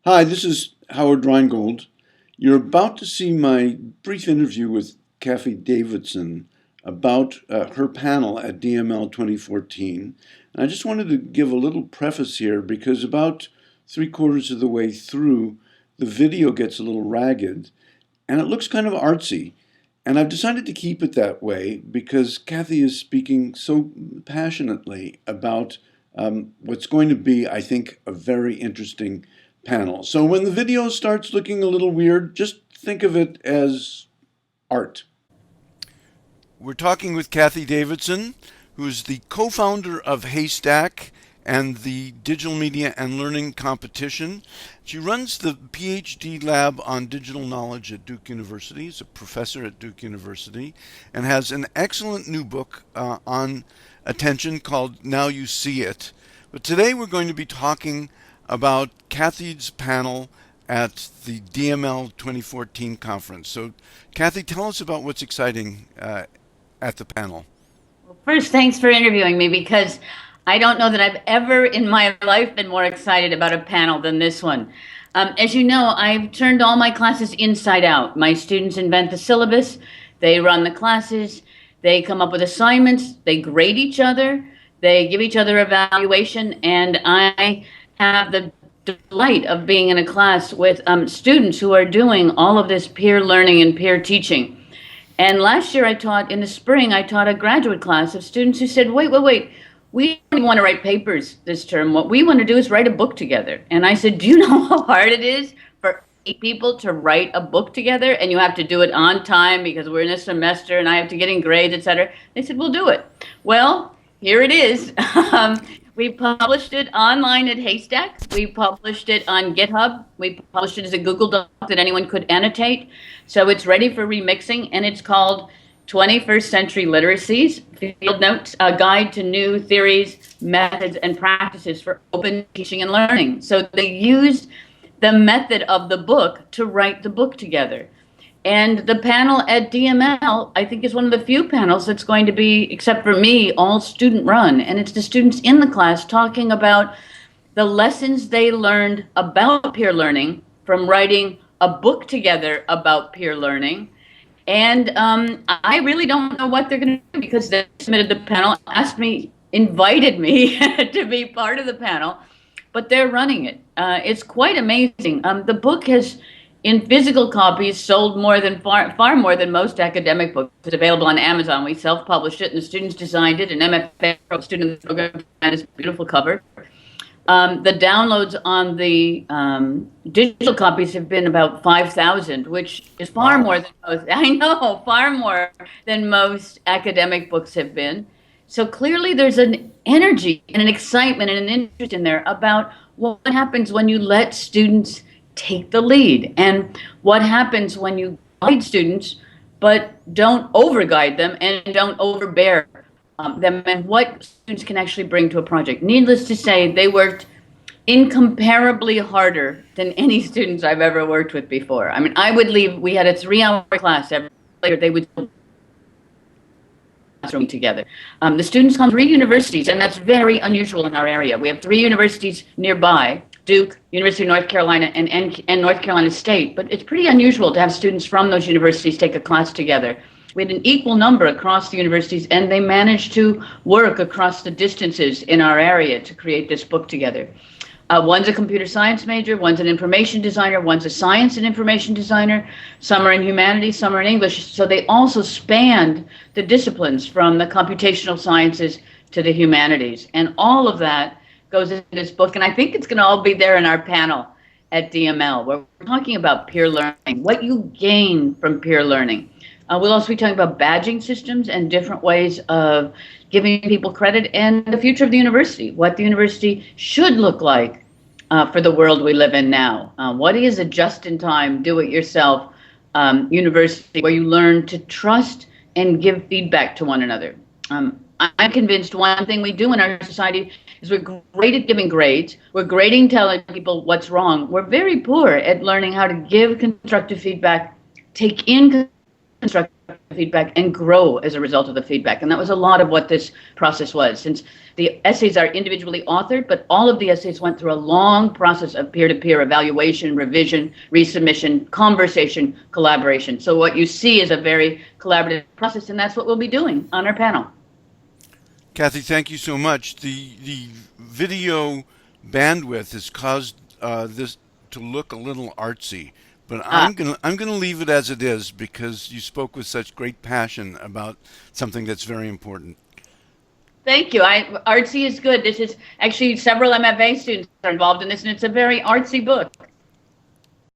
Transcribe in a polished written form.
Hi, this is Howard Reingold. You're about to see my brief interview with Cathy Davidson about her panel at DML 2014. And I just wanted to give a little preface here because about three-quarters of the way through, the video gets a little ragged and it looks kind of artsy. And I've decided to keep it that way because Cathy is speaking so passionately about what's going to be, I think, a very interesting panel. So when the video starts looking a little weird, just think of it as art. We're talking with Cathy Davidson, who's the co-founder of Haystack and the Digital Media and Learning Competition. She runs the PhD lab on digital knowledge at Duke University, is a professor at Duke University, and has an excellent new book on attention called Now You See It. But today we're going to be talking about Cathy's panel at the DML 2014 conference. So, Cathy, tell us about what's exciting at the panel. Well, first, thanks for interviewing me because I don't know that I've ever in my life been more excited about a panel than this one. As you know, I've turned all my classes inside out. My students invent the syllabus, they run the classes, they come up with assignments, they grade each other, they give each other evaluation, and I have the delight of being in a class with students who are doing all of this peer learning and peer teaching. And last year in the spring, I taught a graduate class of students who said, wait, we don't want to write papers this term. What we want to do is write a book together. And I said, do you know how hard it is for 8 people to write a book together? And you have to do it on time because we're in a semester and I have to get in grades, etc. They said, we'll do it. Well, here it is. We published it online at Haystack. We published it on GitHub. We published it as a Google Doc that anyone could annotate. So it's ready for remixing, and it's called 21st Century Literacies, Field Notes, a Guide to New Theories, Methods, and Practices for Open Teaching and Learning. So they used the method of the book to write the book together. And the panel at DML, I think, is one of the few panels that's going to be, except for me, all student run. And it's the students in the class talking about the lessons they learned about peer learning from writing a book together about peer learning. And I really don't know what they're going to do because they submitted the panel, invited me to be part of the panel, but they're running it. It's quite amazing. The book has, in physical copies, sold far more than most academic books. It's available on Amazon. We self-published it, and the students designed it. An MFA student program and this beautiful cover. The downloads on the digital copies have been about 5,000, which is far more than most. I know, far more than most academic books have been. So clearly, there's an energy and an excitement and an interest in there about what happens when you let students take the lead, and what happens when you guide students but don't over-guide them and don't overbear them, and what students can actually bring to a project. Needless to say, they worked incomparably harder than any students I've ever worked with before. I mean, I would leave, we had a 3-hour class every later, they would classroom together. The students come from 3 universities, and that's very unusual in our area. We have 3 universities nearby, Duke, University of North Carolina, and North Carolina State. But it's pretty unusual to have students from those universities take a class together. We had an equal number across the universities, and they managed to work across the distances in our area to create this book together. One's a computer science major, one's an information designer, one's a science and information designer, some are in humanities, some are in English. So they also spanned the disciplines from the computational sciences to the humanities. And all of that goes into this book, and I think it's going to all be there in our panel at DML, where we're talking about peer learning, what you gain from peer learning. We'll also be talking about badging systems and different ways of giving people credit, and the future of the university, what the university should look like for the world we live in now. What is a just-in-time, do-it-yourself university where you learn to trust and give feedback to one another? I'm convinced one thing we do in our society is we're great at giving grades. We're great at telling people what's wrong. We're very poor at learning how to give constructive feedback, take in constructive feedback and grow as a result of the feedback. And that was a lot of what this process was. Since the essays are individually authored, but all of the essays went through a long process of peer-to-peer evaluation, revision, resubmission, conversation, collaboration. So what you see is a very collaborative process, and that's what we'll be doing on our panel. Cathy, thank you so much. The video bandwidth has caused this to look a little artsy, but I'm gonna leave it as it is because you spoke with such great passion about something that's very important. Thank you. Artsy is good. This is actually several MFA students are involved in this, and it's a very artsy book.